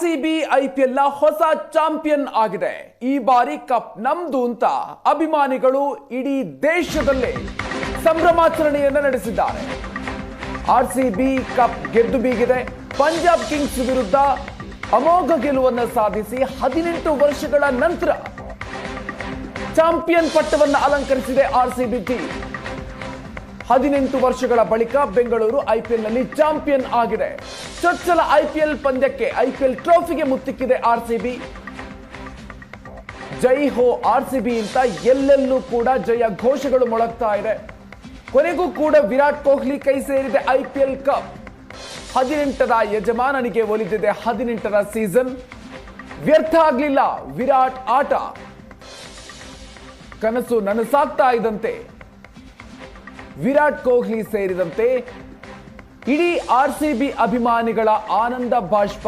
RCB IPL ನ ಹೊಸ champion ಆಗಿದೆ. ಈ ಬಾರಿ ಕಪ್ ನಮ್ದು ಅಂತ ಅಭಿಮಾನಿಗಳು ಇಡೀ ದೇಶದಲ್ಲೇ ಸಂಭ್ರಮಾಚರಣೆಯನ್ನು ನಡೆಸಿದ್ದಾರೆ. ಆರ್ಸಿಬಿ ಕಪ್ ಗೆದ್ದು ಬೀಗಿದೆ. ಪಂಜಾಬ್ ಕಿಂಗ್ಸ್ ವಿರುದ್ಧ ಅಮೋಘ ಗೆಲುವನ್ನು ಸಾಧಿಸಿ 18 ವರ್ಷಗಳ ನಂತರ ಚಾಂಪಿಯನ್ ಪಟ್ಟವನ್ನು ಅಲಂಕರಿಸಿದೆ ಆರ್ಸಿಬಿ ಟೀಮ್. 18 ವರ್ಷಗಳ ಬಳಿಕ ಬೆಂಗಳೂರು ಐಪಿಎಲ್ ನಲ್ಲಿ ಚಾಂಪಿಯನ್ ಆಗಿದೆ. ಚೊಚ್ಚಲ ಐಪಿಎಲ್ ಪಂದ್ಯಕ್ಕೆ ಐಪಿಎಲ್ ಟ್ರೋಫಿಗೆ ಮುತ್ತಿಕ್ಕಿದೆ ಆರ್ಸಿಬಿ. ಜೈ ಹೋ ಆರ್ಸಿಬಿ ಅಂತ ಎಲ್ಲೆಲ್ಲೂ ಕೂಡ ಜಯ ಘೋಷಗಳು ಮೊಳಗ್ತಾ ಇದೆ. ಕೊನೆಗೂ ಕೂಡ ವಿರಾಟ್ ಕೊಹ್ಲಿ ಕೈ ಸೇರಿದೆ ಐಪಿಎಲ್ ಕಪ್. 18ರ ಯಜಮಾನನಿಗೆ ಒಲಿದಿದೆ 18ರ ಸೀಸನ್. ವ್ಯರ್ಥ ಆಗಲಿಲ್ಲ ವಿರಾಟ್ ಆಟ. ಕನಸು ನನಸಾಗ್ತಾ ಇದ್ದಂತೆ ವಿರಾಟ್ ಕೊಹ್ಲಿ ಸೇರಿದಂತೆ ಇಡೀ ಆರ್ಸಿಬಿ ಅಭಿಮಾನಿಗಳ ಆನಂದ ಬಾಷ್ಪ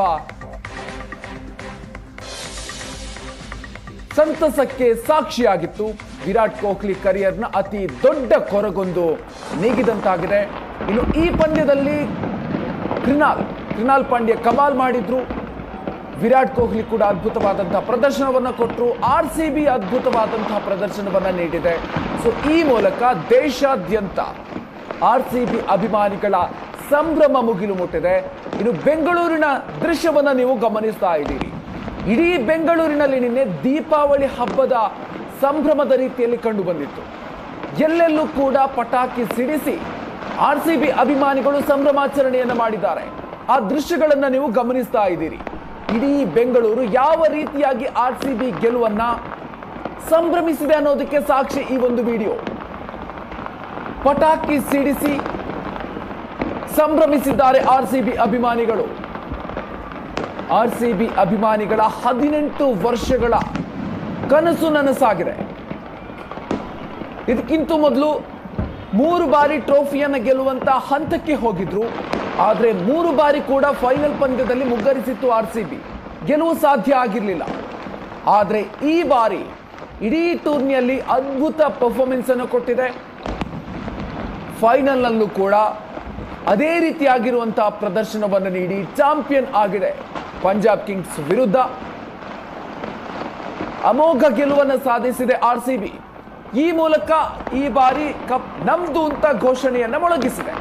ಸಂತಸಕ್ಕೆ ಸಾಕ್ಷಿಯಾಗಿತ್ತು. ವಿರಾಟ್ ಕೊಹ್ಲಿ ಕರಿಯರ್ನ ಅತಿ ದೊಡ್ಡ ಕೊರಗೊಂದು ನೀಗಿದಂತಾಗಿದೆ. ಇನ್ನು ಈ ಪಂದ್ಯದಲ್ಲಿ ಕೃನಾಲ್ ಪಾಂಡ್ಯ ಕಮಾಲ್ ಮಾಡಿದ್ರು. ವಿರಾಟ್ ಕೊಹ್ಲಿ ಕೂಡ ಅದ್ಭುತವಾದಂತಹ ಪ್ರದರ್ಶನವನ್ನು ಕೊಟ್ಟರು. ಆರ್ಸಿಬಿ ಅದ್ಭುತವಾದಂತಹ ಪ್ರದರ್ಶನವನ್ನು ನೀಡಿದೆ. ಸೊ ಈ ಮೂಲಕ ದೇಶಾದ್ಯಂತ ಆರ್ಸಿಬಿ ಅಭಿಮಾನಿಗಳ ಸಂಭ್ರಮ ಮುಗಿಲು ಮುಟ್ಟಿದೆ. ಇನ್ನು ಬೆಂಗಳೂರಿನ ದೃಶ್ಯವನ್ನು ನೀವು ಗಮನಿಸ್ತಾ ಇದ್ದೀರಿ. ಇಡೀ ಬೆಂಗಳೂರಿನಲ್ಲಿ ನಿನ್ನೆ ದೀಪಾವಳಿ ಹಬ್ಬದ ಸಂಭ್ರಮದ ರೀತಿಯಲ್ಲಿ ಕಂಡು ಬಂದಿತ್ತು. ಎಲ್ಲೆಲ್ಲೂ ಕೂಡ ಪಟಾಕಿ ಸಿಡಿಸಿ ಆರ್ಸಿಬಿ ಅಭಿಮಾನಿಗಳು ಸಂಭ್ರಮಾಚರಣೆಯನ್ನು ಮಾಡಿದ್ದಾರೆ. ಆ ದೃಶ್ಯಗಳನ್ನು ನೀವು ಗಮನಿಸ್ತಾ ಇದ್ದೀರಿ. ಇಡೀ ಬೆಂಗಳೂರು ಯಾವ ರೀತಿಯಾಗಿ ಆರ್ಸಿಬಿ ಗೆಲುವನ್ನ ಸಂಭ್ರಮಿಸಿದೆ ಅನ್ನೋದಕ್ಕೆ ಸಾಕ್ಷಿ ಈ ಒಂದು ವಿಡಿಯೋ. ಪಟಾಕಿ ಸಿಡಿಸಿ ಸಂಭ್ರಮಿಸಿದ್ದಾರೆ ಆರ್ಸಿಬಿ ಅಭಿಮಾನಿಗಳು. ಆರ್ಸಿಬಿ ಅಭಿಮಾನಿಗಳ 18 ವರ್ಷಗಳ ಕನಸು ನನಸಾಗಿದೆ. ಇದಕ್ಕಿಂತ ಮೊದಲು 3 ಬಾರಿ ಟ್ರೋಫಿಯನ್ನು ಗೆಲ್ಲುವಂತ ಹಂತಕ್ಕೆ ಹೋಗಿದ್ರು. ಆದರೆ 3 ಬಾರಿ ಕೂಡ ಫೈನಲ್ ಪಂದ್ಯದಲ್ಲಿ ಮುಗ್ಗರಿಸಿತ್ತು ಆರ್ಸಿಬಿ. ಗೆಲುವು ಸಾಧ್ಯ ಆಗಿರಲಿಲ್ಲ. ಆದರೆ ಈ ಬಾರಿ ಇಡೀ ಟೂರ್ನಿಯಲ್ಲಿ ಅದ್ಭುತ ಪರ್ಫಾರ್ಮೆನ್ಸ್ ಅನ್ನು ಕೊಟ್ಟಿದೆ. ಫೈನಲ್ ನಲ್ಲೂ ಕೂಡ ಅದೇ ರೀತಿಯಾಗಿರುವಂತಹ ಪ್ರದರ್ಶನವನ್ನು ನೀಡಿ ಚಾಂಪಿಯನ್ ಆಗಿದೆ. ಪಂಜಾಬ್ ಕಿಂಗ್ಸ್ ವಿರುದ್ಧ ಅಮೋಘ ಗೆಲುವನ್ನು ಸಾಧಿಸಿದೆ ಆರ್ಸಿಬಿ. ಈ ಮೂಲಕ ಈ ಬಾರಿ ಕಪ್ ನಮ್ದು ಅಂತ ಘೋಷಣೆಯನ್ನು ಮೊಳಗಿಸಿದೆ.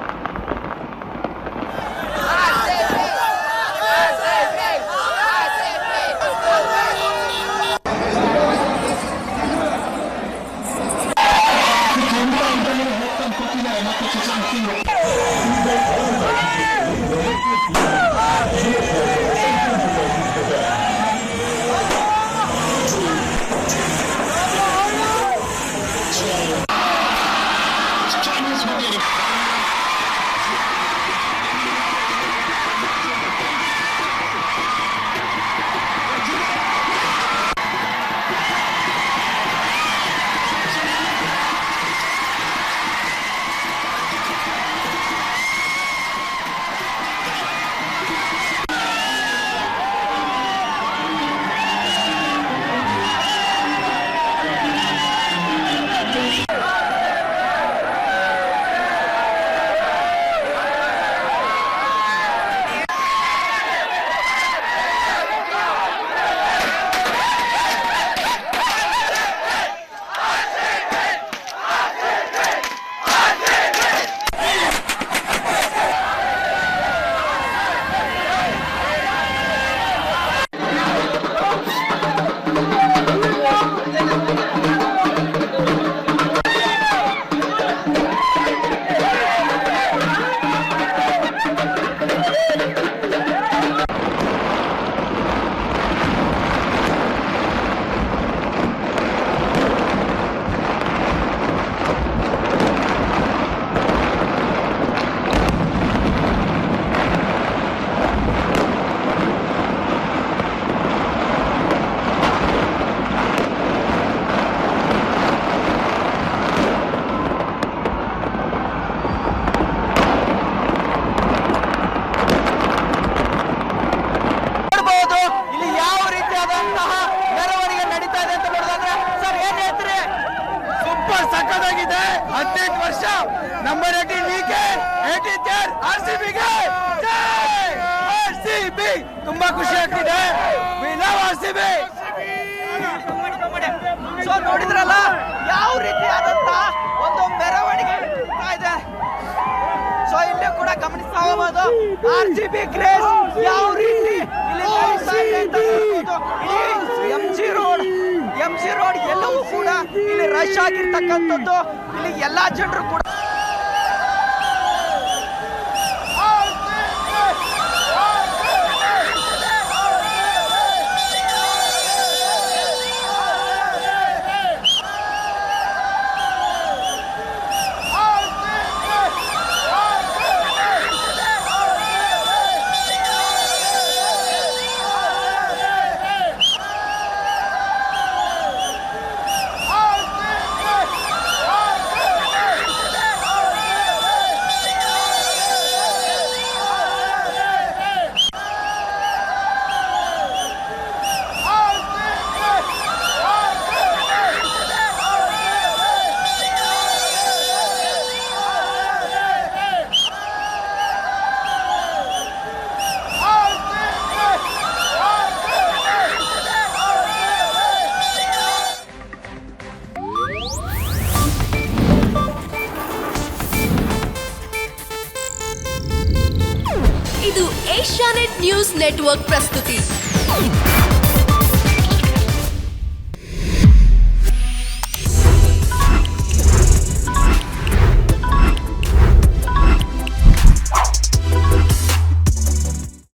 ಸಕ್ಕದಾಗಿದೆ 18 ವರ್ಷ ನಂಬರ್ 18 ವಿಕೆ 18 ಆರ್ಸಿಬಿಗೆ ಜೈ ಆರ್ಸಿಬಿ ತುಂಬಾ ಖುಷಿ ಆಗ್ತಿದೆ. RCB. ಸೊ ನೋಡಿದ್ರಲ್ಲ ಯಾವ ರೀತಿಯಾದಂತ ಒಂದು ಮೆರವಣಿಗೆ ನಡೀತಾ ಇದೆ. ಸೊ ಇಲ್ಲಿ ಕೂಡ ಗಮನಿಸ್ತಾ ಹೋಗಬಹುದು RCB ಕ್ರೇಜ್ ಯಾವ ರೀತಿ ಇಲ್ಲಿ ನಡೀತಾ ಇದೆ ಅಂತ ನೋಡ್ಬೋದು. ಇಡೀ MG ರೋಡ್ ಎಲ್ಲವೂ ಕೂಡ ಇಲ್ಲಿ ರಶ್ ಆಗಿರ್ತಕ್ಕಂಥದ್ದು. ಇಲ್ಲಿ ಎಲ್ಲಾ ಜನರು ಕೂಡ ಇದು ಏಷ್ಯಾನೆಟ್ ನ್ಯೂಸ್ ನೆಟ್ವರ್ಕ್ ಪ್ರಸ್ತುತಿ.